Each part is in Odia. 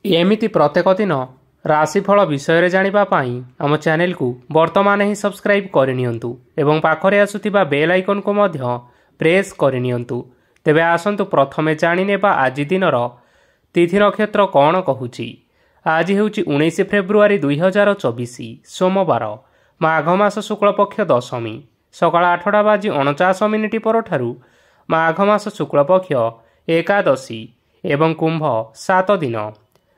एमिति प्रत्येक दिन राशिफल विषय जानिबा पाई आम चैनल को वर्तमान ही सब्सक्राइब करनियंतु एवं पाखरे आसुथिबा बेल आइकन को मध्य प्रेस करनियंतु। तेबे आसंतु प्रथमे जानिनेबा आज दिनर तिथि नक्षत्र कौन कहूची। आज हेउची 19 फेब्रुआरी 2024 सोमवार माघ मास शुक्ल पक्ष दशमी सकाळ 8:49 परठारु माघ मास शुक्ल पक्ष एकादशी एवं कुंभ 7 दिन।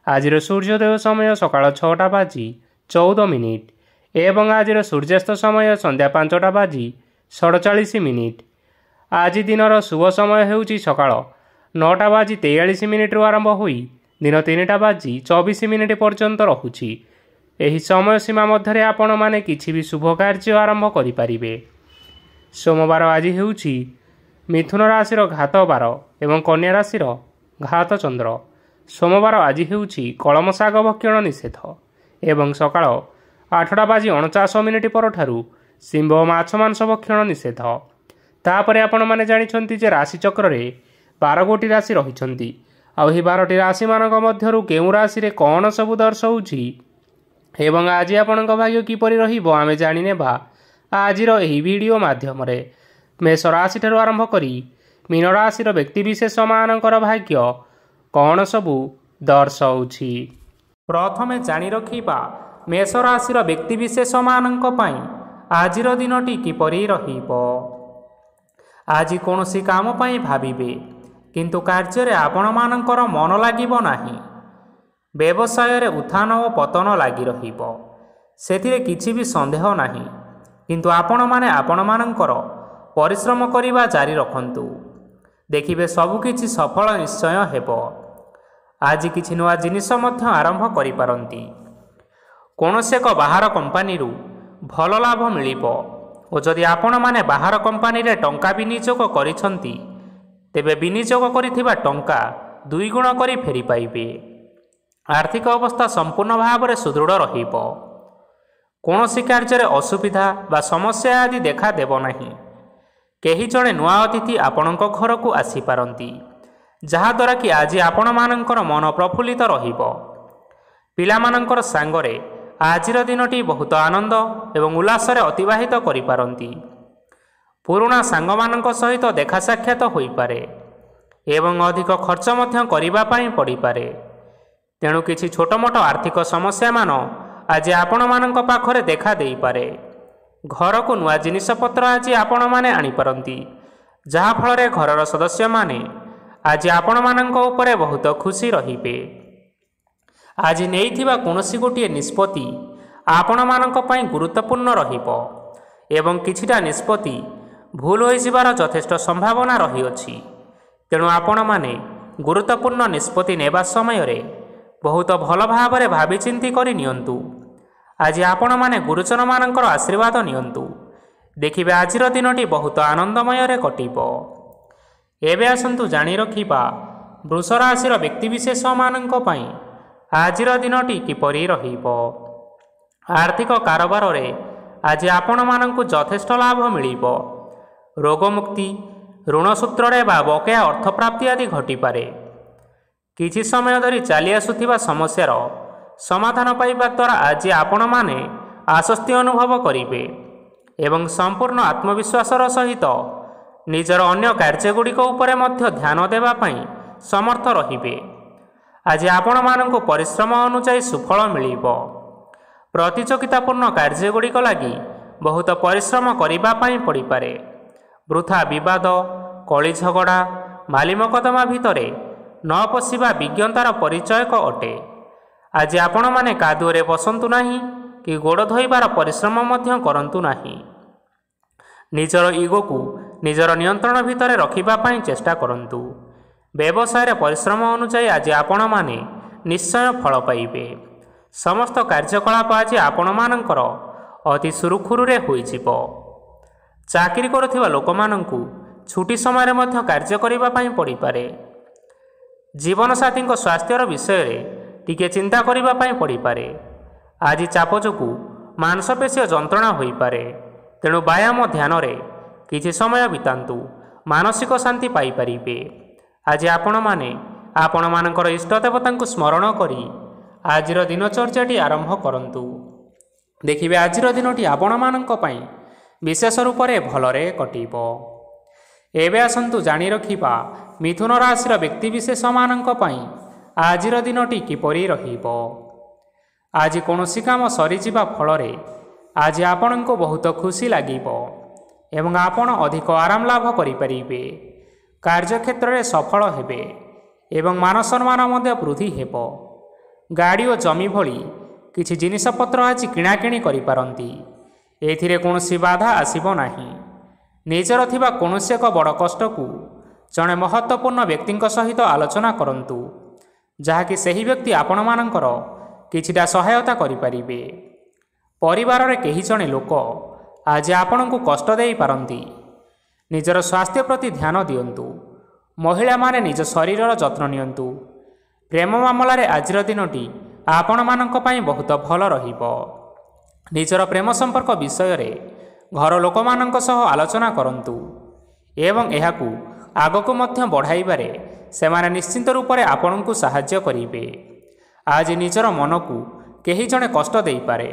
आज सूर्योदय समय सकाळ 6:14 एवं आज सूर्यास्त समय संध्या 5:47। आज दिनर शुभ समय हेउची सकाळ 9:43 रु आरंभ होई दिन 3:24 पर्यंत रहुची। एही समय सीमा मध्य आपण माने किछि भी शुभ कार्य आरंभ करि परिबे। सोमवार आज हेउची मिथुन राशिर घात बार एवं कन्या राशिर घात चंद्र। सोमवार आज हेउची कलम शाग भक्षण निषेध एवं सकाळ 8:49 परठारु सिंह माछ मांस भक्षण निषेध। तापरे आपण माने जानिछंती जे राशि चक्र रे 12 गोटी राशि रहिछंती। आउ ही 12टी राशि मानक मध्यरु केउ राशि रे कोन सब दर्शाउछि एवं आज आपणक भाग्य किपरि रहिबो आमे जानि नेबा आजिर एही वीडियो माध्यम रे। मेष राशि ठारु आरंभ करी मीन राशिर व्यक्ति विशेष मानकर भाग्य कौन सबू दर्शाउछि। प्रथमे जानि रखिबा मेष राशिर व्यक्ति विशेष मानक पई आजिर दिनटी किपरि रहिबो। आज कोनोसी काम पई भाबिबे किंतु कार्य रे आपण मानकर मन लागिबो नाही। व्यवसाय रे उत्थान और पतन लागी रहिबो सेथिरे किछि भी संदेह नाही। किंतु आपण माने आपण मानकर परिश्रम करिबा जारी रखंतु देखिबे सब किछि सफल निश्चय हेबो। आज किछि नुआ जिनिस मध्य आरंभ करि पारंती। कोनोसे एक बाहर कंपनी रु भल लाभ मिलिबो और जदि आपण माने बाहर कंपनी रे टंका विनियोग करिसंती तेबे विनियोग करिथिबा टंका 2 गुण करी फेरी पाइबे। आर्थिक अवस्था संपूर्ण भाव में सुदृढ़ रहिबो। कोनोसी कार्य असुविधा बा समस्या आदि देखा देबो नाही। केही जणे नुआ अतिथि आपणक घर को आसी पारंती जहा द्वारा कि आज आपण मानकर मन प्रफुल्लित रहिबो। पिला मानकर सांगरे आजिर दिनटी बहुत आनंद एवं उल्लास रे अतिबाहित करि पारंती। पुराणा सांग मानक सहित देखा साक्षात होई पारे एवं अधिक खर्च मध्य करिबा पई पड़ी पारे। तेणु किछि छोट मोट आर्थिक समस्या मान आज आपण मानक पाखरे देखा देई पारे। घर को नुआ जिनिस पत्र आज आपण माने आनी पारंती जहा फल रे घरर सदस्य माने आज आपण मानक उपरे बहुत खुशी रहिबे। आज नेइथिबा कोनोसी गोटिए निष्पत्ति आपण मानक पई गुरुत्वपूर्ण रहिबो एवं किछिटा निष्पत्ति भूल होई जिबार यथेष्ट संभावना रही अछि। तेणु आपण माने गुरुत्वपूर्ण निष्पत्ति नेबा समय रे बहुत भल भाव रे भाबी चिंती करि नियंतु। आज आपण माने गुरुजन मानकर आशीर्वाद नियंतु देखिबे आजिर दिनटी बहुत आनंदमय रे कटिबो। एबे आसंतु जानि रखिबा वृष राशिर व्यक्ति विशेष मानक पई आजिर दिनटी किपरि रहिबो। आर्थिक कारोबार रे आज आपण मानकु यथेष्ट लाभ मिलिबो। रोग मुक्ति ऋण सूत्र रे बा बकेया अर्थ प्राप्ति आदि घटी पारे। किछि समय धरी चली आसुथिबा समस्यार समाधान पाइबा द्वारा आज आपण माने आश्वस्ति अनुभव करिबे एवं संपूर्ण आत्मविश्वासर सहित निजर अन्य कार्यगुड़िक उपरे मध्य ध्यान देबा पई समर्थ रहिबे। आज आपण मानंको परिश्रम अनुसार सुफल मिलिबो। प्रतियोगितापूर्ण कार्यगुड़िक लागि बहुत परिश्रम करिबा पई पड़ी पारे। वृथा विवाद कली झगड़ा माली मकदमा भितरे न पशिबा विज्ञतार परिचयक अटे। आज आपण माने कादुरे बसंतु नाही कि गोड़ धोइबार परिश्रम मध्य करंतु नाही। निजर ईगो को निजर नियंत्रण भितरे रखिबा पई चेष्टा करंतु। व्यवसाय रे परिश्रम अनुसार आज आपण माने निश्चय फल पाइबे। समस्त कार्यकलाप आज आपण मानकर अति सुरुखुरु रे होई जिवो। चाकरी करुथिबा लोक मानंकु छुट्टी समय मध्य कार्य करिबा पई पड़ी पारे। जीवन साथी स्वास्थ्यर विषय रे टिके चिंता करिबा पई पड़ी पारे। आज चाप जोगु मांसपेशीय जंत्रणा होई पारे। तेणु व्यायाम ध्यान रे किछि समय बितांतु मानसिक शांति पाई परिबे। आज आपण माने ଆପଣମାନଙ୍କର ଇଷ୍ଟ ଦେବତାଙ୍କୁ ସ୍ମରଣ କରି ଆଜିର ଦିନଚର୍ଯ୍ୟାଟି ଆରମ୍ଭ କରନ୍ତୁ। ଦେଖିବେ ଆଜିର ଦିନଟି ଆପଣମାନଙ୍କ ପାଇଁ ବିଶେଷ ରୂପରେ ଭଲରେ କଟିବ। ଏବେ ଆସନ୍ତୁ ଜାଣି ରଖିବା ମିଥୁନ ରାଶିର ବ୍ୟକ୍ତିବିଶେଷମାନଙ୍କ ପାଇଁ ଆଜିର ଦିନଟି କିପରି ରହିବ। ଆଜି କୌଣସି କାମ ସରିଯିବା ଫଳରେ ଆଜି ଆପଣଙ୍କୁ ବହୁତ ଖୁସି ଲାଗିବ ଏବଂ ଆପଣ ଅଧିକ ଆରାମ ଲାଭ କରିପାରିବେ। କାର୍ଯ୍ୟକ୍ଷେତ୍ରରେ ସଫଳ ହେବେ ଏବଂ ମାନ ସମ୍ମାନ ମଧ୍ୟ ବୃଦ୍ଧି ହେବ। ଗାଡ଼ି ଓ ଜମି ଭଳି କିଛି ଜିନିଷପତ୍ର ଆଜି କିଣାକିଣି କରିପାରନ୍ତି। ଏଥିରେ କୌଣସି ବାଧା ଆସିବ ନାହିଁ। ନିଜର ଥିବା କୌଣସି ଏକ ବଡ଼ କଷ୍ଟକୁ ଜଣେ ମହତ୍ତ୍ୱପୂର୍ଣ୍ଣ ବ୍ୟକ୍ତିଙ୍କ ସହିତ ଆଲୋଚନା କରନ୍ତୁ, ଯାହାକି ସେହି ବ୍ୟକ୍ତି ଆପଣମାନଙ୍କର କିଛିଟା ସହାୟତା କରିପାରିବେ। ପରିବାରରେ କେହି ଜଣେ ଲୋକ ଆଜି ଆପଣଙ୍କୁ କଷ୍ଟ ଦେଇପାରନ୍ତି। ନିଜର ସ୍ୱାସ୍ଥ୍ୟ ପ୍ରତି ଧ୍ୟାନ ଦିଅନ୍ତୁ। ମହିଳାମାନେ ନିଜ ଶରୀରର ଯତ୍ନ ନିଅନ୍ତୁ। ପ୍ରେମ ମାମଲାରେ ଆଜିର ଦିନଟି ଆପଣମାନଙ୍କ ପାଇଁ ବହୁତ ଭଲ ରହିବ। ନିଜର ପ୍ରେମ ସମ୍ପର୍କ ବିଷୟରେ ଘର ଲୋକମାନଙ୍କ ସହ ଆଲୋଚନା କରନ୍ତୁ ଏବଂ ଏହାକୁ ଆଗକୁ ମଧ୍ୟ ବଢ଼ାଇବାରେ ସେମାନେ ନିଶ୍ଚିନ୍ତ ରୂପରେ ଆପଣଙ୍କୁ ସାହାଯ୍ୟ କରିବେ। ଆଜି ନିଜର ମନକୁ କେହି ଜଣେ କଷ୍ଟ ଦେଇପାରେ,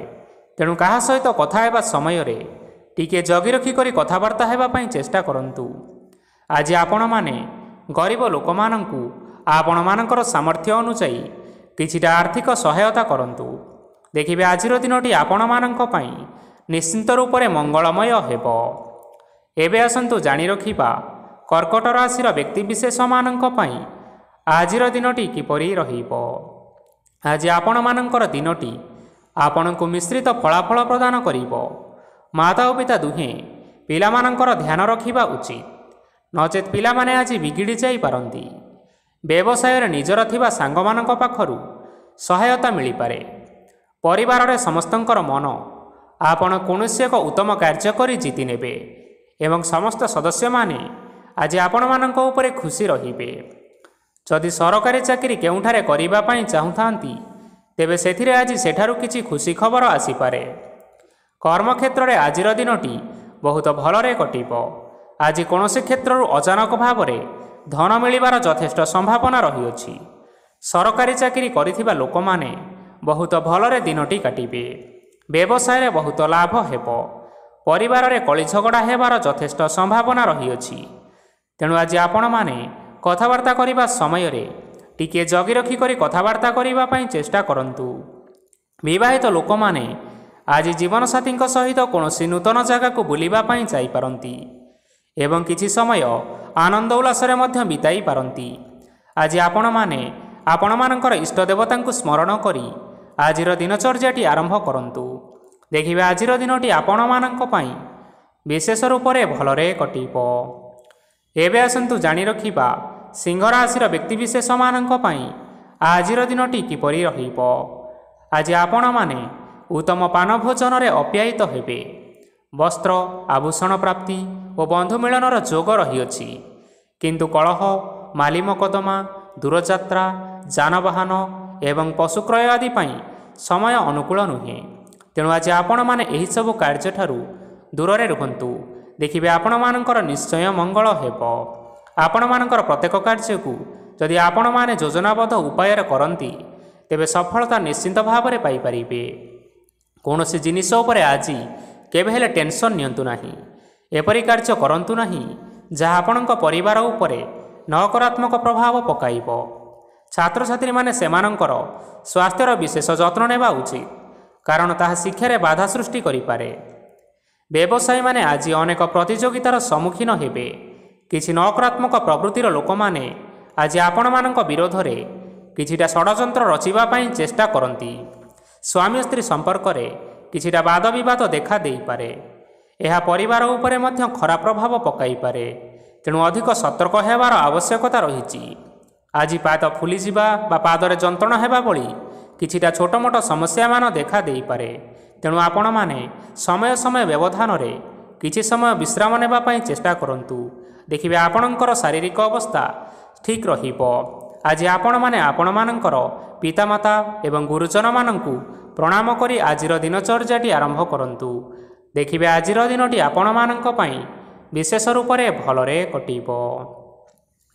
ତେଣୁ କାହା ସହିତ କଥା ହେବା ସମୟରେ ଟିକିଏ ଜଗି ରଖି କରି କଥାବାର୍ତ୍ତା ହେବା ପାଇଁ ଚେଷ୍ଟା କରନ୍ତୁ। ଆଜି ଆପଣମାନେ ଗରିବ ଲୋକମାନଙ୍କୁ ଆପଣମାନଙ୍କର ସାମର୍ଥ୍ୟ ଅନୁଯାୟୀ କିଛିଟା ଆର୍ଥିକ ସହାୟତା କରନ୍ତୁ। ଦେଖିବେ ଆଜିର ଦିନଟି ଆପଣମାନଙ୍କ ପାଇଁ ନିଶ୍ଚିନ୍ତ ରୂପରେ ମଙ୍ଗଳମୟ ହେବ। ଏବେ ଆସନ୍ତୁ ଜାଣି ରଖିବା କର୍କଟ ରାଶିର ବ୍ୟକ୍ତିବିଶେଷମାନଙ୍କ ପାଇଁ ଆଜିର ଦିନଟି କିପରି ରହିବ। ଆଜି ଆପଣମାନଙ୍କର ଦିନଟି ଆପଣଙ୍କୁ ମିଶ୍ରିତ ଫଳାଫଳ ପ୍ରଦାନ କରିବ। ମାତା ଓ ପିତା ଦୁହେଁ ପିଲାମାନଙ୍କର ଧ୍ୟାନ ରଖିବା ଉଚିତ, ନଚେତ୍ ପିଲାମାନେ ଆଜି ବିଗିଡ଼ି ଯାଇପାରନ୍ତି। ବ୍ୟବସାୟରେ ନିଜର ଥିବା ସାଙ୍ଗମାନଙ୍କ ପାଖରୁ ସହାୟତା ମିଳିପାରେ। ପରିବାରରେ ସମସ୍ତଙ୍କର ମନ ଆପଣ କୌଣସି ଏକ ଉତ୍ତମ କାର୍ଯ୍ୟ କରି ଜିତି ନେବେ ଏବଂ ସମସ୍ତ ସଦସ୍ୟମାନେ ଆଜି ଆପଣମାନଙ୍କ ଉପରେ ଖୁସି ରହିବେ। ଯଦି ସରକାରୀ ଚାକିରି କେଉଁଠାରେ କରିବା ପାଇଁ ଚାହୁଁଥାନ୍ତି, ତେବେ ସେଥିରେ ଆଜି ସେଠାରୁ କିଛି ଖୁସି ଖବର ଆସିପାରେ। କର୍ମକ୍ଷେତ୍ରରେ ଆଜିର ଦିନଟି ବହୁତ ଭଲରେ କଟିବ। ଆଜି କୌଣସି କ୍ଷେତ୍ରରୁ ଅଚାନକ ଭାବରେ ଧନ ମିଳିବାର ଯଥେଷ୍ଟ ସମ୍ଭାବନା ରହିଅଛି। ସରକାରୀ ଚାକିରି କରିଥିବା ଲୋକମାନେ ବହୁତ ଭଲରେ ଦିନଟି କାଟିବେ। ବ୍ୟବସାୟରେ ବହୁତ ଲାଭ ହେବ। ପରିବାରରେ କଳିଝଗଡ଼ା ହେବାର ଯଥେଷ୍ଟ ସମ୍ଭାବନା ରହିଅଛି। ତେଣୁ ଆଜି ଆପଣମାନେ କଥାବାର୍ତ୍ତା କରିବା ସମୟରେ ଟିକିଏ ଜଗି ରଖି କରି କଥାବାର୍ତ୍ତା କରିବା ପାଇଁ ଚେଷ୍ଟା କରନ୍ତୁ। ବିବାହିତ ଲୋକମାନେ ଆଜି ଜୀବନସାଥୀଙ୍କ ସହିତ କୌଣସି ନୂତନ ଜାଗାକୁ ବୁଲିବା ପାଇଁ ଯାଇପାରନ୍ତି ଏବଂ କିଛି ସମୟ ଆନନ୍ଦ ଉଲ୍ଲାସରେ ମଧ୍ୟ ବିତାଇ ପାରନ୍ତି। ଆଜି ଆପଣମାନେ ଆପଣମାନଙ୍କର ଇଷ୍ଟ ଦେବତାଙ୍କୁ ସ୍ମରଣ କରି ଆଜିର ଦିନଚର୍ଯ୍ୟାଟି ଆରମ୍ଭ କରନ୍ତୁ। ଦେଖିବେ ଆଜିର ଦିନଟି ଆପଣମାନଙ୍କ ପାଇଁ ବିଶେଷ ରୂପରେ ଭଲରେ କଟିବ। ଏବେ ଆସନ୍ତୁ ଜାଣି ରଖିବା ସିଂହ ରାଶିର ବ୍ୟକ୍ତିବିଶେଷମାନଙ୍କ ପାଇଁ ଆଜିର ଦିନଟି କିପରି ରହିବ। ଆଜି ଆପଣମାନେ ଉତ୍ତମ ପାନ ଭୋଜନରେ ଅପ୍ୟାୟିତ ହେବେ। ବସ୍ତ୍ର ଆଭୂଷଣ ପ୍ରାପ୍ତି ଓ ବନ୍ଧୁ ମିଳନର ଯୋଗ ରହିଅଛି, କିନ୍ତୁ କଳହ, ମାଲି ମକଦ୍ଦମା, ଦୂରଯାତ୍ରା, ଯାନବାହନ ଏବଂ ପଶୁ କ୍ରୟ ଆଦି ପାଇଁ ସମୟ ଅନୁକୂଳ ନୁହେଁ। ତେଣୁ ଆଜି ଆପଣମାନେ ଏହିସବୁ କାର୍ଯ୍ୟଠାରୁ ଦୂରରେ ରୁହନ୍ତୁ। ଦେଖିବେ ଆପଣମାନଙ୍କର ନିଶ୍ଚୟ ମଙ୍ଗଳ ହେବ। ଆପଣମାନଙ୍କର ପ୍ରତ୍ୟେକ କାର୍ଯ୍ୟକୁ ଯଦି ଆପଣମାନେ ଯୋଜନାବଦ୍ଧ ଉପାୟରେ କରନ୍ତି, ତେବେ ସଫଳତା ନିଶ୍ଚିନ୍ତ ଭାବରେ ପାଇପାରିବେ। କୌଣସି ଜିନିଷ ଉପରେ ଆଜି କେବେ ହେଲେ ଟେନସନ୍ ନିଅନ୍ତୁ ନାହିଁ। ଏପରି କାର୍ଯ୍ୟ କରନ୍ତୁ ନାହିଁ ଯାହା ଆପଣଙ୍କ ପରିବାର ଉପରେ ନକାରାତ୍ମକ ପ୍ରଭାବ ପକାଇବ। ଛାତ୍ରଛାତ୍ରୀମାନେ ସେମାନଙ୍କର ସ୍ୱାସ୍ଥ୍ୟର ବିଶେଷ ଯତ୍ନ ନେବା ଉଚିତ, କାରଣ ତାହା ଶିକ୍ଷାରେ ବାଧା ସୃଷ୍ଟି କରିପାରେ। ବ୍ୟବସାୟୀମାନେ ଆଜି ଅନେକ ପ୍ରତିଯୋଗିତାର ସମ୍ମୁଖୀନ ହେବେ। କିଛି ନକାରାତ୍ମକ ପ୍ରବୃତ୍ତିର ଲୋକମାନେ ଆଜି ଆପଣମାନଙ୍କ ବିରୋଧରେ କିଛିଟା ଷଡ଼ଯନ୍ତ୍ର ରଚିବା ପାଇଁ ଚେଷ୍ଟା କରନ୍ତି। ସ୍ୱାମୀ ସ୍ତ୍ରୀ ସମ୍ପର୍କରେ କିଛିଟା ବାଦବିବାଦ ଦେଖା ଦେଇପାରେ। ଏହା ପରିବାର ଉପରେ ମଧ୍ୟ ଖରାପ ପ୍ରଭାବ ପକାଇପାରେ। ତେଣୁ ଅଧିକ ସତର୍କ ହେବାର ଆବଶ୍ୟକତା ରହିଛି। ଆଜି ପାଦ ଫୁଲିଯିବା ବା ପାଦରେ ଯନ୍ତ୍ରଣା ହେବା ଭଳି କିଛିଟା ଛୋଟମୋଟ ସମସ୍ୟାମାନ ଦେଖା ଦେଇପାରେ। ତେଣୁ ଆପଣମାନେ ସମୟ ସମୟ ବ୍ୟବଧାନରେ କିଛି ସମୟ ବିଶ୍ରାମ ନେବା ପାଇଁ ଚେଷ୍ଟା କରନ୍ତୁ। ଦେଖିବେ ଆପଣଙ୍କର ଶାରୀରିକ ଅବସ୍ଥା ଠିକ୍ ରହିବ। ଆଜି ଆପଣମାନେ ଆପଣମାନଙ୍କର ପିତାମାତା ଏବଂ ଗୁରୁଜନମାନଙ୍କୁ ପ୍ରଣାମ କରି ଆଜିର ଦିନଚର୍ଯ୍ୟାଟି ଆରମ୍ଭ କରନ୍ତୁ। ଦେଖିବେ ଆଜିର ଦିନଟି ଆପଣମାନଙ୍କ ପାଇଁ ବିଶେଷ ରୂପରେ ଭଲରେ କଟିବ।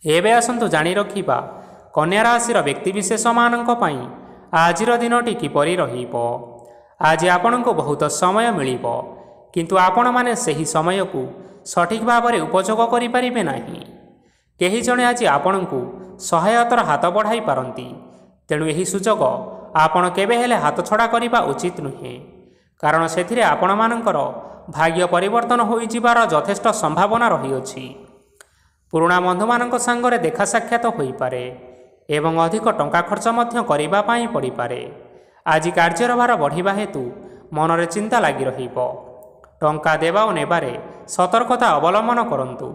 ଏବେ ଆସନ୍ତୁ ଜାଣି ରଖିବା କନ୍ୟା ରାଶିର ବ୍ୟକ୍ତିବିଶେଷମାନଙ୍କ ପାଇଁ ଆଜିର ଦିନଟି କିପରି ରହିବ। ଆଜି ଆପଣଙ୍କୁ ବହୁତ ସମୟ ମିଳିବ, କିନ୍ତୁ ଆପଣମାନେ ସେହି ସମୟକୁ ସଠିକ୍ ଭାବରେ ଉପଯୋଗ କରିପାରିବେ ନାହିଁ। କେହି ଜଣେ ଆଜି ଆପଣଙ୍କୁ ସହାୟତାର ହାତ ବଢ଼ାଇ ପାରନ୍ତି, ତେଣୁ ଏହି ସୁଯୋଗ ଆପଣ କେବେ ହେଲେ ହାତଛଡ଼ା କରିବା ଉଚିତ ନୁହେଁ, କାରଣ ସେଥିରେ ଆପଣମାନଙ୍କର ଭାଗ୍ୟ ପରିବର୍ତ୍ତନ ହୋଇଯିବାର ଯଥେଷ୍ଟ ସମ୍ଭାବନା ରହିଅଛି। ପୁରୁଣା ବନ୍ଧୁମାନଙ୍କ ସାଙ୍ଗରେ ଦେଖା ସାକ୍ଷାତ ହୋଇପାରେ ଏବଂ ଅଧିକ ଟଙ୍କା ଖର୍ଚ୍ଚ ମଧ୍ୟ କରିବା ପାଇଁ ପଡ଼ିପାରେ। ଆଜି କାର୍ଯ୍ୟର ଭାର ବଢ଼ିବା ହେତୁ ମନରେ ଚିନ୍ତା ଲାଗି ରହିବ। ଟଙ୍କା ଦେବା ଓ ନେବାରେ ସତର୍କତା ଅବଲମ୍ବନ କରନ୍ତୁ,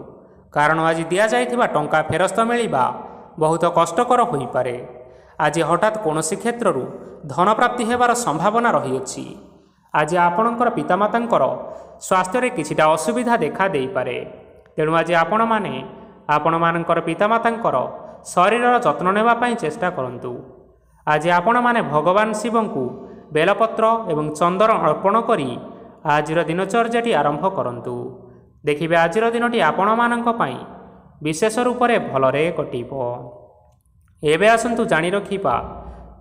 କାରଣ ଆଜି ଦିଆଯାଇଥିବା ଟଙ୍କା ଫେରସ୍ତ ମିଳିବା ବହୁତ କଷ୍ଟକର ହୋଇପାରେ। ଆଜି ହଠାତ୍ କୌଣସି କ୍ଷେତ୍ରରୁ ଧନପ୍ରାପ୍ତି ହେବାର ସମ୍ଭାବନା ରହିଅଛି। ଆଜି ଆପଣଙ୍କର ପିତାମାତାଙ୍କର ସ୍ୱାସ୍ଥ୍ୟରେ କିଛିଟା ଅସୁବିଧା ଦେଖା ଦେଇପାରେ, ତେଣୁ ଆଜି ଆପଣମାନେ ଆପଣମାନଙ୍କର ପିତାମାତାଙ୍କର ଶରୀରର ଯତ୍ନ ନେବା ପାଇଁ ଚେଷ୍ଟା କରନ୍ତୁ। ଆଜି ଆପଣମାନେ ଭଗବାନ ଶିବଙ୍କୁ ବେଲପତ୍ର ଏବଂ ଚନ୍ଦନ ଅର୍ପଣ କରି ଆଜିର ଦିନଚର୍ଯ୍ୟାଟି ଆରମ୍ଭ କରନ୍ତୁ। ଦେଖିବେ ଆଜିର ଦିନଟି ଆପଣମାନଙ୍କ ପାଇଁ ବିଶେଷ ରୂପରେ ଭଲରେ କଟିବ। ଏବେ ଆସନ୍ତୁ ଜାଣି ରଖିବା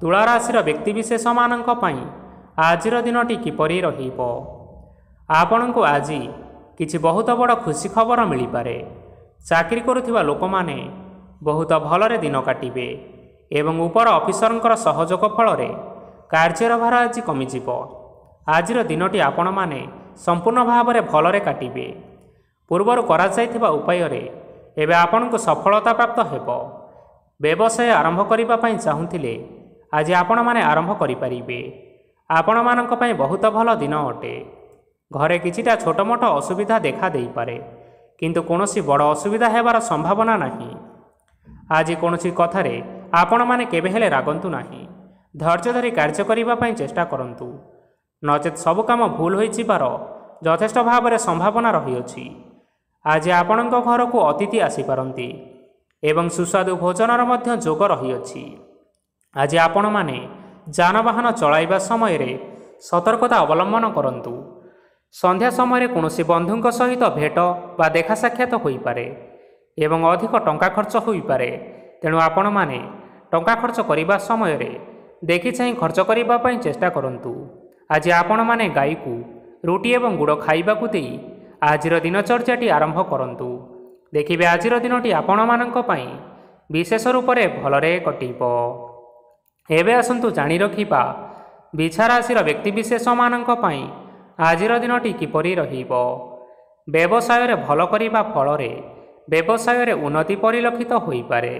ତୁଳା ରାଶିର ବ୍ୟକ୍ତିବିଶେଷମାନଙ୍କ ପାଇଁ ଆଜିର ଦିନଟି କିପରି ରହିବ। ଆପଣଙ୍କୁ ଆଜି କିଛି ବହୁତ ବଡ଼ ଖୁସି ଖବର ମିଳିପାରେ। ଚାକିରି କରୁଥିବା ଲୋକମାନେ ବହୁତ ଭଲରେ ଦିନ କାଟିବେ ଏବଂ ଉପର ଅଫିସରଙ୍କର ସହଯୋଗ ଫଳରେ କାର୍ଯ୍ୟର ଭାର ଆଜି କମିଯିବ। ଆଜିର ଦିନଟି ଆପଣମାନେ ସମ୍ପୂର୍ଣ୍ଣ ଭାବରେ ଭଲରେ କାଟିବେ। ପୂର୍ବରୁ କରାଯାଇଥିବା ଉପାୟରେ ଏବେ ଆପଣଙ୍କୁ ସଫଳତା ପ୍ରାପ୍ତ ହେବ। ବ୍ୟବସାୟ ଆରମ୍ଭ କରିବା ପାଇଁ ଚାହୁଁଥିଲେ ଆଜି ଆପଣମାନେ ଆରମ୍ଭ କରିପାରିବେ। ଆପଣମାନଙ୍କ ପାଇଁ ବହୁତ ଭଲ ଦିନ ଅଟେ। ଘରେ କିଛିଟା ଛୋଟମୋଟ ଅସୁବିଧା ଦେଖା ଦେଇପାରେ, କିନ୍ତୁ କୌଣସି ବଡ଼ ଅସୁବିଧା ହେବାର ସମ୍ଭାବନା ନାହିଁ। ଆଜି କୌଣସି କଥାରେ ଆପଣମାନେ କେବେ ହେଲେ ରାଗନ୍ତୁ ନାହିଁ। ଧୈର୍ଯ୍ୟ ଧରି କାର୍ଯ୍ୟ କରିବା ପାଇଁ ଚେଷ୍ଟା କରନ୍ତୁ, ନଚେତ୍ ସବୁ କାମ ଭୁଲ ହୋଇଯିବାର ଯଥେଷ୍ଟ ଭାବରେ ସମ୍ଭାବନା ରହିଅଛି। ଆଜି ଆପଣଙ୍କ ଘରକୁ ଅତିଥି ଆସିପାରନ୍ତି ଏବଂ ସୁସ୍ୱାଦୁ ଭୋଜନର ମଧ୍ୟ ଯୋଗ ରହିଅଛି। ଆଜି ଆପଣମାନେ ଯାନବାହନ ଚଳାଇବା ସମୟରେ ସତର୍କତା ଅବଲମ୍ବନ କରନ୍ତୁ। ସନ୍ଧ୍ୟା ସମୟରେ କୌଣସି ବନ୍ଧୁଙ୍କ ସହିତ ଭେଟ ବା ଦେଖା ସାକ୍ଷାତ ହୋଇପାରେ ଏବଂ ଅଧିକ ଟଙ୍କା ଖର୍ଚ୍ଚ ହୋଇପାରେ, ତେଣୁ ଆପଣମାନେ ଟଙ୍କା ଖର୍ଚ୍ଚ କରିବା ସମୟରେ ଦେଖିଚାହିଁ ଖର୍ଚ୍ଚ କରିବା ପାଇଁ ଚେଷ୍ଟା କରନ୍ତୁ। ଆଜି ଆପଣମାନେ ଗାଈକୁ ରୁଟି ଏବଂ ଗୁଡ଼ ଖାଇବାକୁ ଦେଇ ଆଜିର ଦିନଚର୍ଯ୍ୟାଟି ଆରମ୍ଭ କରନ୍ତୁ। ଦେଖିବେ ଆଜିର ଦିନଟି ଆପଣମାନଙ୍କ ପାଇଁ ବିଶେଷ ରୂପରେ ଭଲରେ କଟିବ। ଏବେ ଆସନ୍ତୁ ଜାଣି ରଖିବା ବିଛା ରାଶିର ବ୍ୟକ୍ତିବିଶେଷମାନଙ୍କ ପାଇଁ ଆଜିର ଦିନଟି କିପରି ରହିବ। ବ୍ୟବସାୟରେ ଭଲ କରିବା ଫଳରେ ବ୍ୟବସାୟରେ ଉନ୍ନତି ପରିଲକ୍ଷିତ ହୋଇପାରେ।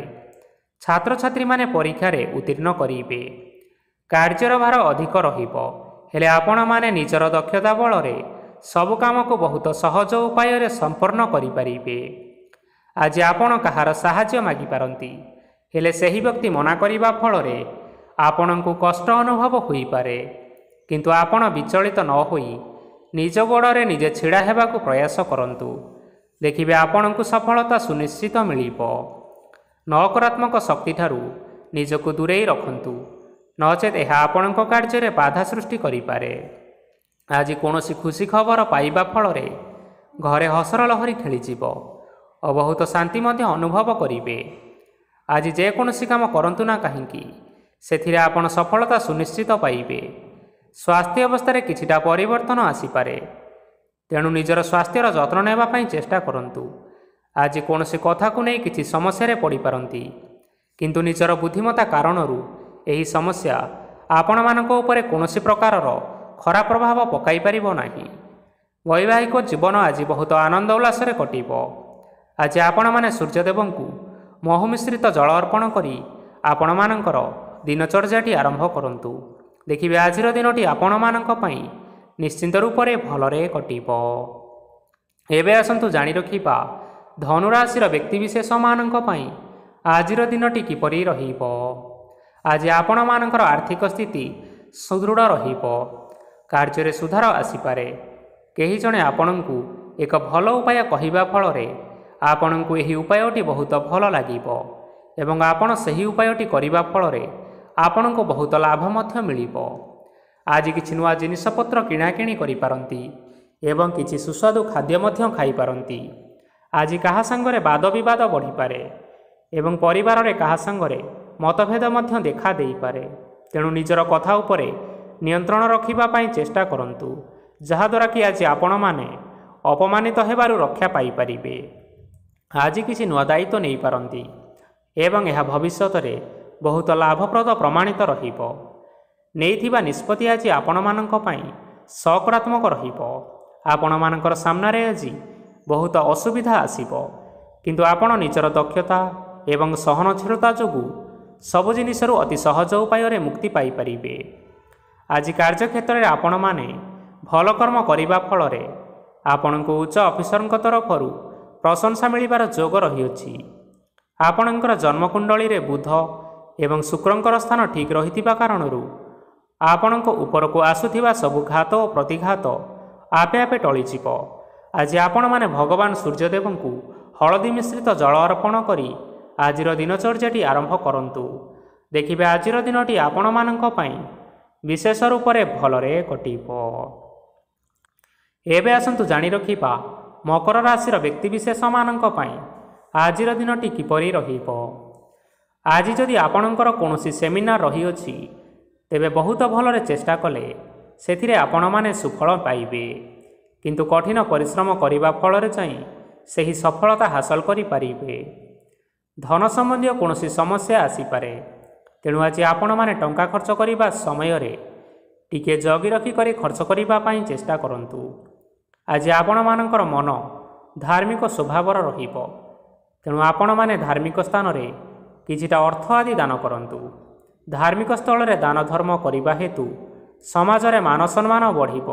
ଛାତ୍ରଛାତ୍ରୀମାନେ ପରୀକ୍ଷାରେ ଉତ୍ତୀର୍ଣ୍ଣ କରିବେ। କାର୍ଯ୍ୟର ଭାର ଅଧିକ ରହିବ, ହେଲେ ଆପଣମାନେ ନିଜର ଦକ୍ଷତା ବଳରେ ସବୁ କାମକୁ ବହୁତ ସହଜ ଉପାୟରେ ସମ୍ପନ୍ନ କରିପାରିବେ। ଆଜି ଆପଣ କାହାର ସାହାଯ୍ୟ ମାଗିପାରନ୍ତି, ହେଲେ ସେହି ବ୍ୟକ୍ତି ମନା କରିବା ଫଳରେ ଆପଣଙ୍କୁ କଷ୍ଟ ଅନୁଭବ ହୋଇପାରେ, କିନ୍ତୁ ଆପଣ ବିଚଳିତ ନ ହୋଇ ନିଜ ଗୋଡ଼ରେ ନିଜେ ଛିଡ଼ା ହେବାକୁ ପ୍ରୟାସ କରନ୍ତୁ। ଦେଖିବେ ଆପଣଙ୍କୁ ସଫଳତା ସୁନିଶ୍ଚିତ ମିଳିବ। ନକାରାତ୍ମକ ଶକ୍ତିଠାରୁ ନିଜକୁ ଦୂରେଇ ରଖନ୍ତୁ, ନଚେତ୍ ଏହା ଆପଣଙ୍କ କାର୍ଯ୍ୟରେ ବାଧା ସୃଷ୍ଟି କରିପାରେ। ଆଜି କୌଣସି ଖୁସି ଖବର ପାଇବା ଫଳରେ ଘରେ ହସର ଲହରୀ ଖେଳିଯିବ ଓ ବହୁତ ଶାନ୍ତି ମଧ୍ୟ ଅନୁଭବ କରିବେ। ଆଜି ଯେକୌଣସି କାମ କରନ୍ତୁ ନା କାହିଁକି, ସେଥିରେ ଆପଣ ସଫଳତା ସୁନିଶ୍ଚିତ ପାଇବେ। ସ୍ୱାସ୍ଥ୍ୟ ଅବସ୍ଥାରେ କିଛିଟା ପରିବର୍ତ୍ତନ ଆସିପାରେ, ତେଣୁ ନିଜର ସ୍ୱାସ୍ଥ୍ୟର ଯତ୍ନ ନେବା ପାଇଁ ଚେଷ୍ଟା କରନ୍ତୁ। ଆଜି କୌଣସି କଥାକୁ ନେଇ କିଛି ସମସ୍ୟାରେ ପଡ଼ିପାରନ୍ତି, କିନ୍ତୁ ନିଜର ବୁଦ୍ଧିମତା କାରଣରୁ ଏହି ସମସ୍ୟା ଆପଣମାନଙ୍କ ଉପରେ କୌଣସି ପ୍ରକାରର ଖରାପ ପ୍ରଭାବ ପକାଇ ପାରିବ ନାହିଁ। ବୈବାହିକ ଜୀବନ ଆଜି ବହୁତ ଆନନ୍ଦ ଉଲ୍ଲାସରେ କଟିବ। ଆଜି ଆପଣମାନେ ସୂର୍ଯ୍ୟଦେବଙ୍କୁ ମହୁ ମିଶ୍ରିତ ଜଳ ଅର୍ପଣ କରି ଆପଣମାନଙ୍କର ଦିନଚର୍ଯ୍ୟାଟି ଆରମ୍ଭ କରନ୍ତୁ। ଦେଖିବେ ଆଜିର ଦିନଟି ଆପଣମାନଙ୍କ ପାଇଁ ନିଶ୍ଚିନ୍ତ ରୂପରେ ଭଲରେ କଟିବ। ଏବେ ଆସନ୍ତୁ ଜାଣି ରଖିବା ଧନୁରାଶିର ବ୍ୟକ୍ତିବିଶେଷମାନଙ୍କ ପାଇଁ ଆଜିର ଦିନଟି କିପରି ରହିବ। ଆଜି ଆପଣମାନଙ୍କର ଆର୍ଥିକ ସ୍ଥିତି ସୁଦୃଢ଼ ରହିବ। କାର୍ଯ୍ୟରେ ସୁଧାର ଆସିପାରେ। କେହି ଜଣେ ଆପଣଙ୍କୁ ଏକ ଭଲ ଉପାୟ କହିବା ଫଳରେ ଆପଣଙ୍କୁ ଏହି ଉପାୟଟି ବହୁତ ଭଲ ଲାଗିବ ଏବଂ ଆପଣ ସେହି ଉପାୟଟି କରିବା ଫଳରେ ଆପଣଙ୍କୁ ବହୁତ ଲାଭ ମଧ୍ୟ ମିଳିବ। ଆଜି କିଛି ନୂଆ ଜିନିଷପତ୍ର କିଣାକିଣି କରିପାରନ୍ତି ଏବଂ କିଛି ସୁସ୍ୱାଦୁ ଖାଦ୍ୟ ମଧ୍ୟ ଖାଇପାରନ୍ତି। ଆଜି କାହା ସାଙ୍ଗରେ ବାଦ ବିବାଦ ବଢ଼ିପାରେ ଏବଂ ପରିବାରରେ କାହା ସାଙ୍ଗରେ ମତଭେଦ ମଧ୍ୟ ଦେଖା ଦେଇପାରେ। ତେଣୁ ନିଜର କଥା ଉପରେ ନିୟନ୍ତ୍ରଣ ରଖିବା ପାଇଁ ଚେଷ୍ଟା କରନ୍ତୁ, ଯାହାଦ୍ୱାରା କି ଆଜି ଆପଣମାନେ ଅପମାନିତ ହେବାରୁ ରକ୍ଷା ପାଇପାରିବେ। ଆଜି କିଛି ନୂଆ ଦାୟିତ୍ୱ ନେଇପାରନ୍ତି ଏବଂ ଏହା ଭବିଷ୍ୟତରେ ବହୁତ ଲାଭପ୍ରଦ ପ୍ରମାଣିତ ରହିବ। ନେଇଥିବା ନିଷ୍ପତ୍ତି ଆଜି ଆପଣମାନଙ୍କ ପାଇଁ ସକାରାତ୍ମକ ରହିବ। ଆପଣମାନଙ୍କର ସାମ୍ନାରେ ଆଜି ବହୁତ ଅସୁବିଧା ଆସିବ, କିନ୍ତୁ ଆପଣ ନିଜର ଦକ୍ଷତା ଏବଂ ସହନଶୀଳତା ଯୋଗୁଁ ସବୁ ଜିନିଷରୁ ଅତି ସହଜ ଉପାୟରେ ମୁକ୍ତି ପାଇପାରିବେ। ଆଜି କାର୍ଯ୍ୟକ୍ଷେତ୍ରରେ ଆପଣମାନେ ଭଲ କର୍ମ କରିବା ଫଳରେ ଆପଣଙ୍କୁ ଉଚ୍ଚ ଅଫିସରଙ୍କ ତରଫରୁ ପ୍ରଶଂସା ମିଳିବାର ଯୋଗ ରହିଅଛି। ଆପଣଙ୍କର ଜନ୍ମକୁଣ୍ଡଳୀରେ ବୁଧ ଏବଂ ଶୁକ୍ରଙ୍କର ସ୍ଥାନ ଠିକ୍ ରହିଥିବା କାରଣରୁ ଆପଣଙ୍କ ଉପରକୁ ଆସୁଥିବା ସବୁ ଘାତ ଓ ପ୍ରତିଘାତ ଆପେ ଆପେ ଟଳିଯିବ। ଆଜି ଆପଣମାନେ ଭଗବାନ ସୂର୍ଯ୍ୟଦେବଙ୍କୁ ହଳଦୀ ମିଶ୍ରିତ ଜଳ ଅର୍ପଣ କରି ଆଜିର ଦିନଚର୍ଯ୍ୟାଟି ଆରମ୍ଭ କରନ୍ତୁ। ଦେଖିବେ ଆଜିର ଦିନଟି ଆପଣମାନଙ୍କ ପାଇଁ ବିଶେଷ ରୂପରେ ଭଲରେ କଟିବ। ଏବେ ଆସନ୍ତୁ ଜାଣି ରଖିବା ମକର ରାଶିର ବ୍ୟକ୍ତିବିଶେଷମାନଙ୍କ ପାଇଁ ଆଜିର ଦିନଟି କିପରି ରହିବ। ଆଜି ଯଦି ଆପଣଙ୍କର କୌଣସି ସେମିନାର ରହିଅଛି, ତେବେ ବହୁତ ଭଲରେ ଚେଷ୍ଟା କଲେ ସେଥିରେ ଆପଣମାନେ ସୁଫଳ ପାଇବେ, କିନ୍ତୁ କଠିନ ପରିଶ୍ରମ କରିବା ଫଳରେ ଯାଇ ସେହି ସଫଳତା ହାସଲ କରିପାରିବେ। ଧନ ସମ୍ବନ୍ଧୀୟ କୌଣସି ସମସ୍ୟା ଆସିପାରେ, ତେଣୁ ଆଜି ଆପଣମାନେ ଟଙ୍କା ଖର୍ଚ୍ଚ କରିବା ସମୟରେ ଟିକେ ଜଗି ରଖି କରି ଖର୍ଚ୍ଚ କରିବା ପାଇଁ ଚେଷ୍ଟା କରନ୍ତୁ। ଆଜି ଆପଣମାନଙ୍କର ମନ ଧାର୍ମିକ ସ୍ୱଭାବର ରହିବ, ତେଣୁ ଆପଣମାନେ ଧାର୍ମିକ ସ୍ଥାନରେ କିଛିଟା ଅର୍ଥ ଆଦି ଦାନ କରନ୍ତୁ। ଧାର୍ମିକ ସ୍ଥଳରେ ଦାନ ଧର୍ମ କରିବା ହେତୁ ସମାଜରେ ମାନ ସମ୍ମାନ ବଢ଼ିବ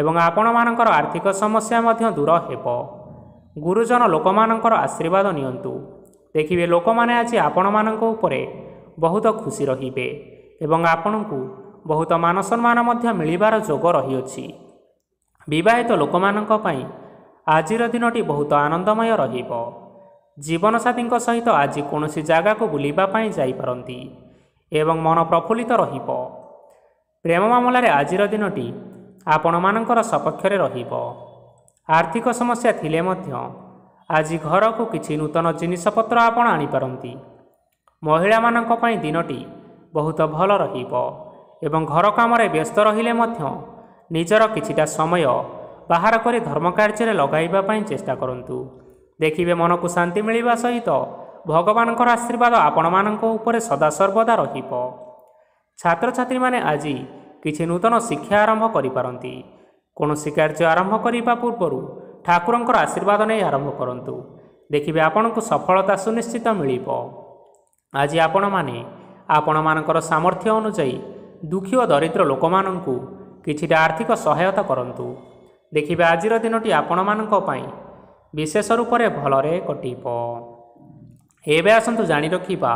ଏବଂ ଆପଣମାନଙ୍କର ଆର୍ଥିକ ସମସ୍ୟା ମଧ୍ୟ ଦୂର ହେବ। ଗୁରୁଜନ ଲୋକମାନଙ୍କର ଆଶୀର୍ବାଦ ନିଅନ୍ତୁ। ଦେଖିବେ ଲୋକମାନେ ଆଜି ଆପଣମାନଙ୍କ ଉପରେ ବହୁତ ଖୁସି ରହିବେ ଏବଂ ଆପଣଙ୍କୁ ବହୁତ ମାନ ସମ୍ମାନ ମଧ୍ୟ ମିଳିବାର ଯୋଗ ରହିଅଛି। ବିବାହିତ ଲୋକମାନଙ୍କ ପାଇଁ ଆଜିର ଦିନଟି ବହୁତ ଆନନ୍ଦମୟ ରହିବ। ଜୀବନସାଥୀଙ୍କ ସହିତ ଆଜି କୌଣସି ଜାଗାକୁ ବୁଲିବା ପାଇଁ ଯାଇପାରନ୍ତି ଏବଂ ମନ ପ୍ରଫୁଲ୍ଲିତ ରହିବ। ପ୍ରେମ ମାମଲାରେ ଆଜିର ଦିନଟି ଆପଣମାନଙ୍କର ସପକ୍ଷରେ ରହିବ। ଆର୍ଥିକ ସମସ୍ୟା ଥିଲେ ମଧ୍ୟ ଆଜି ଘରକୁ କିଛି ନୂତନ ଜିନିଷପତ୍ର ଆପଣ ଆଣିପାରନ୍ତି। ମହିଳାମାନଙ୍କ ପାଇଁ ଦିନଟି ବହୁତ ଭଲ ରହିବ ଏବଂ ଘର କାମରେ ବ୍ୟସ୍ତ ରହିଲେ ମଧ୍ୟ ନିଜର କିଛିଟା ସମୟ ବାହାର କରି ଧର୍ମ କାର୍ଯ୍ୟରେ ଲଗାଇବା ପାଇଁ ଚେଷ୍ଟା କରନ୍ତୁ। ଦେଖିବେ ମନକୁ ଶାନ୍ତି ମିଳିବା ସହିତ ଭଗବାନଙ୍କର ଆଶୀର୍ବାଦ ଆପଣମାନଙ୍କ ଉପରେ ସଦାସର୍ବଦା ରହିବ। ଛାତ୍ରଛାତ୍ରୀମାନେ ଆଜି କିଛି ନୂତନ ଶିକ୍ଷା ଆରମ୍ଭ କରିପାରନ୍ତି। କୌଣସି କାର୍ଯ୍ୟ ଆରମ୍ଭ କରିବା ପୂର୍ବରୁ ଠାକୁରଙ୍କର ଆଶୀର୍ବାଦ ନେଇ ଆରମ୍ଭ କରନ୍ତୁ। ଦେଖିବେ ଆପଣଙ୍କୁ ସଫଳତା ସୁନିଶ୍ଚିତ ମିଳିବ। ଆଜି ଆପଣମାନେ ଆପଣମାନଙ୍କର ସାମର୍ଥ୍ୟ ଅନୁଯାୟୀ ଦୁଃଖୀ ଓ ଦରିଦ୍ର ଲୋକମାନଙ୍କୁ କିଛିଟା ଆର୍ଥିକ ସହାୟତା କରନ୍ତୁ। ଦେଖିବେ ଆଜିର ଦିନଟି ଆପଣମାନଙ୍କ ପାଇଁ ବିଶେଷ ରୂପରେ ଭଲରେ କଟିବ। ଏବେ ଆସନ୍ତୁ ଜାଣି ରଖିବା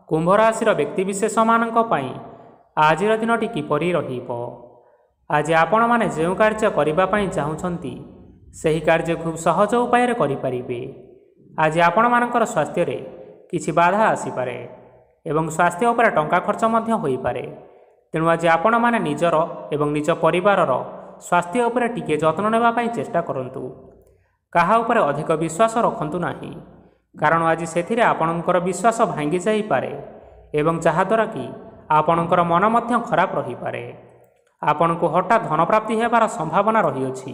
କୁମ୍ଭ ରାଶିର ବ୍ୟକ୍ତିବିଶେଷମାନଙ୍କ ପାଇଁ ଆଜିର ଦିନଟି କିପରି ରହିବ। ଆଜି ଆପଣମାନେ ଯେଉଁ କାର୍ଯ୍ୟ କରିବା ପାଇଁ ଚାହୁଁଛନ୍ତି, ସେହି କାର୍ଯ୍ୟ ଖୁବ୍ ସହଜ ଉପାୟରେ କରିପାରିବେ। ଆଜି ଆପଣମାନଙ୍କର ସ୍ୱାସ୍ଥ୍ୟରେ କିଛି ବାଧା ଆସିପାରେ ଏବଂ ସ୍ୱାସ୍ଥ୍ୟ ଉପରେ ଟଙ୍କା ଖର୍ଚ୍ଚ ମଧ୍ୟ ହୋଇପାରେ। ତେଣୁ ଆଜି ଆପଣମାନେ ନିଜର ଏବଂ ନିଜ ପରିବାରର ସ୍ୱାସ୍ଥ୍ୟ ଉପରେ ଟିକିଏ ଯତ୍ନ ନେବା ପାଇଁ ଚେଷ୍ଟା କରନ୍ତୁ। କାହା ଉପରେ ଅଧିକ ବିଶ୍ୱାସ ରଖନ୍ତୁ ନାହିଁ, କାରଣ ଆଜି ସେଥିରେ ଆପଣଙ୍କର ବିଶ୍ୱାସ ଭାଙ୍ଗି ଯାଇପାରେ ଏବଂ ଯାହାଦ୍ୱାରା କି ଆପଣଙ୍କର ମନ ମଧ୍ୟ ଖରାପ ରହିପାରେ। ଆପଣଙ୍କୁ ହଠାତ୍ ଧନପ୍ରାପ୍ତି ହେବାର ସମ୍ଭାବନା ରହିଅଛି।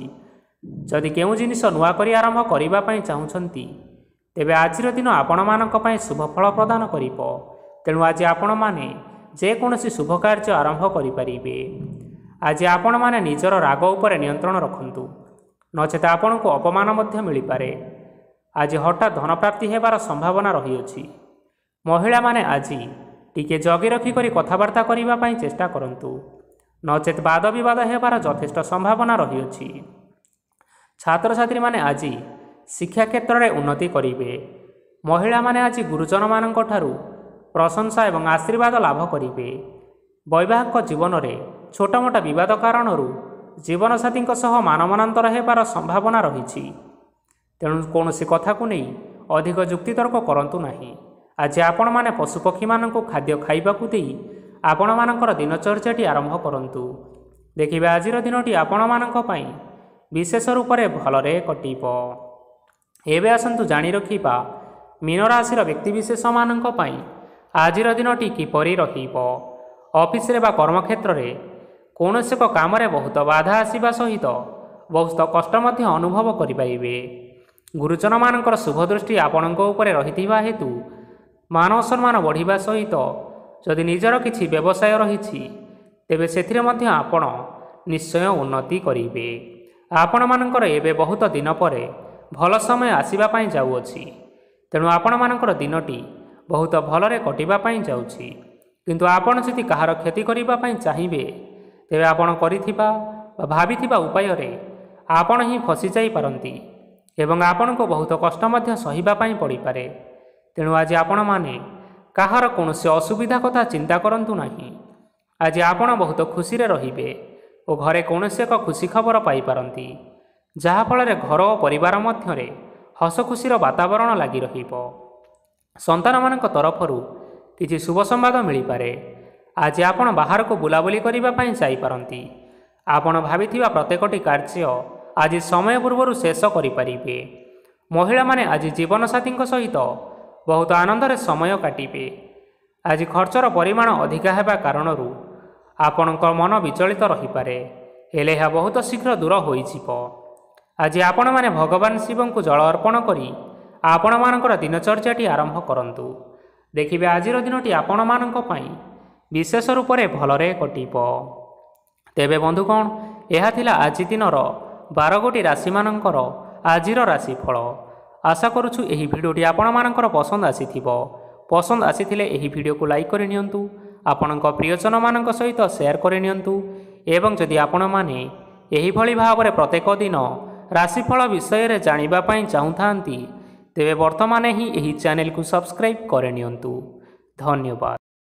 ଯଦି କେଉଁ ଜିନିଷ ନୂଆ କରି ଆରମ୍ଭ କରିବା ପାଇଁ ଚାହୁଁଛନ୍ତି, ତେବେ ଆଜିର ଦିନ ଆପଣମାନଙ୍କ ପାଇଁ ଶୁଭ ଫଳ ପ୍ରଦାନ କରିବ। ତେଣୁ ଆଜି ଆପଣମାନେ ଯେକୌଣସି ଶୁଭ କାର୍ଯ୍ୟ ଆରମ୍ଭ କରିପାରିବେ। ଆଜି ଆପଣମାନେ ନିଜର ରାଗ ଉପରେ ନିୟନ୍ତ୍ରଣ ରଖନ୍ତୁ, ନଚେତ ଆପଣଙ୍କୁ ଅପମାନ ମଧ୍ୟ ମିଳିପାରେ। ଆଜି ହଠାତ୍ ଧନପ୍ରାପ୍ତି ହେବାର ସମ୍ଭାବନା ରହିଅଛି। ମହିଳାମାନେ ଆଜି ଟିକେ ଜଗି ରଖି କରି କଥାବାର୍ତ୍ତା କରିବା ପାଇଁ ଚେଷ୍ଟା କରନ୍ତୁ, ନଚେତ ବାଦ ବିବାଦ ହେବାର ଯଥେଷ୍ଟ ସମ୍ଭାବନା ରହିଅଛି। ଛାତ୍ରଛାତ୍ରୀମାନେ ଆଜି ଶିକ୍ଷା କ୍ଷେତ୍ରରେ ଉନ୍ନତି କରିବେ। ମହିଳାମାନେ ଆଜି ଗୁରୁଜନମାନଙ୍କ ଠାରୁ ପ୍ରଶଂସା ଏବଂ ଆଶୀର୍ବାଦ ଲାଭ କରିବେ। ବୈବାହିକ ଜୀବନରେ ଛୋଟମୋଟ ବିବାଦ କାରଣରୁ ଜୀବନସାଥୀଙ୍କ ସହ ମାନମନାନ୍ତର ହେବାର ସମ୍ଭାବନା ରହିଛି। ତେଣୁ କୌଣସି କଥାକୁ ନେଇ ଅଧିକ ଯୁକ୍ତିତର୍କ କରନ୍ତୁ ନାହିଁ। ଆଜି ଆପଣମାନେ ପଶୁପକ୍ଷୀମାନଙ୍କୁ ଖାଦ୍ୟ ଖାଇବାକୁ ଦେଇ ଆପଣମାନଙ୍କର ଦିନଚର୍ଯ୍ୟାଟି ଆରମ୍ଭ କରନ୍ତୁ। ଦେଖିବେ ଆଜିର ଦିନଟି ଆପଣମାନଙ୍କ ପାଇଁ ବିଶେଷ ରୂପରେ ଭଲରେ କଟିବ। ଏବେ ଆସନ୍ତୁ ଜାଣି ରଖିବା ମୀନ ରାଶିର ବ୍ୟକ୍ତିବିଶେଷମାନଙ୍କ ପାଇଁ ଆଜିର ଦିନଟି କିପରି ରହିବ। ଅଫିସରେ ବା କର୍ମକ୍ଷେତ୍ରରେ କୌଣସି ଏକ କାମରେ ବହୁତ ବାଧା ଆସିବା ସହିତ ବହୁତ କଷ୍ଟ ମଧ୍ୟ ଅନୁଭବ କରିପାରିବେ। ଗୁରୁଜନମାନଙ୍କର ଶୁଭ ଦୃଷ୍ଟି ଆପଣଙ୍କ ଉପରେ ରହିଥିବା ହେତୁ ମାନ ସମ୍ମାନ ବଢ଼ିବା ସହିତ ଯଦି ନିଜର କିଛି ବ୍ୟବସାୟ ରହିଛି ତେବେ ସେଥିରେ ମଧ୍ୟ ଆପଣ ନିଶ୍ଚୟ ଉନ୍ନତି କରିବେ। ଆପଣମାନଙ୍କର ଏବେ ବହୁତ ଦିନ ପରେ ଭଲ ସମୟ ଆସିବା ପାଇଁ ଯାଉଅଛି। ତେଣୁ ଆପଣମାନଙ୍କର ଦିନଟି ବହୁତ ଭଲରେ କଟିବା ପାଇଁ ଯାଉଛି। କିନ୍ତୁ ଆପଣ ଯଦି କାହାର କ୍ଷତି କରିବା ପାଇଁ ଚାହିଁବେ ତେବେ ଆପଣ କରିଥିବା ବା ଭାବିଥିବା ଉପାୟରେ ଆପଣ ହିଁ ଫସିଯାଇପାରନ୍ତି ଏବଂ ଆପଣଙ୍କୁ ବହୁତ କଷ୍ଟ ମଧ୍ୟ ସହିବା ପାଇଁ ପଡ଼ିପାରେ। ତେଣୁ ଆଜି ଆପଣମାନେ କାହାର କୌଣସି ଅସୁବିଧା କଥା ଚିନ୍ତା କରନ୍ତୁ ନାହିଁ। ଆଜି ଆପଣ ବହୁତ ଖୁସିରେ ରହିବେ ଓ ଘରେ କୌଣସି ଏକ ଖୁସି ଖବର ପାଇପାରନ୍ତି, ଯାହାଫଳରେ ଘର ଓ ପରିବାର ମଧ୍ୟରେ ହସ ଖୁସିର ବାତାବରଣ ଲାଗି ରହିବ। ସନ୍ତାନମାନଙ୍କ ତରଫରୁ କିଛି ଶୁଭ ସମ୍ବାଦ ମିଳିପାରେ। ଆଜି ଆପଣ ବାହାରକୁ ବୁଲାବୁଲି କରିବା ପାଇଁ ଯାଇପାରନ୍ତି। ଆପଣ ଭାବିଥିବା ପ୍ରତ୍ୟେକଟି କାର୍ଯ୍ୟ ଆଜି ସମୟ ପୂର୍ବରୁ ଶେଷ କରିପାରିବେ। ମହିଳାମାନେ ଆଜି ଜୀବନସାଥୀଙ୍କ ସହିତ ବହୁତ ଆନନ୍ଦରେ ସମୟ କାଟିବେ। ଆଜି ଖର୍ଚ୍ଚର ପରିମାଣ ଅଧିକା ହେବା କାରଣରୁ ଆପଣଙ୍କ ମନ ବିଚଳିତ ରହିପାରେ, ହେଲେ ଏହା ବହୁତ ଶୀଘ୍ର ଦୂର ହୋଇଯିବ। ଆଜି ଆପଣମାନେ ଭଗବାନ ଶିବଙ୍କୁ ଜଳ ଅର୍ପଣ କରି ଆପଣମାନଙ୍କର ଦିନଚର୍ଯ୍ୟାଟି ଆରମ୍ଭ କରନ୍ତୁ। ଦେଖିବେ ଆଜିର ଦିନଟି ଆପଣମାନଙ୍କ ପାଇଁ ବିଶେଷ ରୂପରେ ଭଲରେ କଟିବ। ତେବେ ବନ୍ଧୁଗଣ, ଏହା ଥିଲା ଆଜି ଦିନର 12 ଗୋଟି ରାଶିମାନଙ୍କର ଆଜିର ରାଶିଫଳ। ଆଶା କରୁଛୁ ଏହି ଭିଡ଼ିଓଟି ଆପଣମାନଙ୍କର ପସନ୍ଦ ଆସିଥିବ। ପସନ୍ଦ ଆସିଥିଲେ ଏହି ଭିଡ଼ିଓକୁ ଲାଇକ୍ କରି ନିଅନ୍ତୁ, ଆପଣଙ୍କ ପ୍ରିୟଜନମାନଙ୍କ ସହିତ ସେୟାର କରି ନିଅନ୍ତୁ ଏବଂ ଯଦି ଆପଣମାନେ ଏହିଭଳି ଭାବରେ ପ୍ରତ୍ୟେକ ଦିନ ରାଶିଫଳ ବିଷୟରେ ଜାଣିବା ପାଇଁ ଚାହୁଁଥାନ୍ତି ତେବେ ବର୍ତ୍ତମାନ ହିଁ ଏହି ଚ୍ୟାନେଲକୁ ସବସ୍କ୍ରାଇବ୍ କରିନିଅନ୍ତୁ। ଧନ୍ୟବାଦ।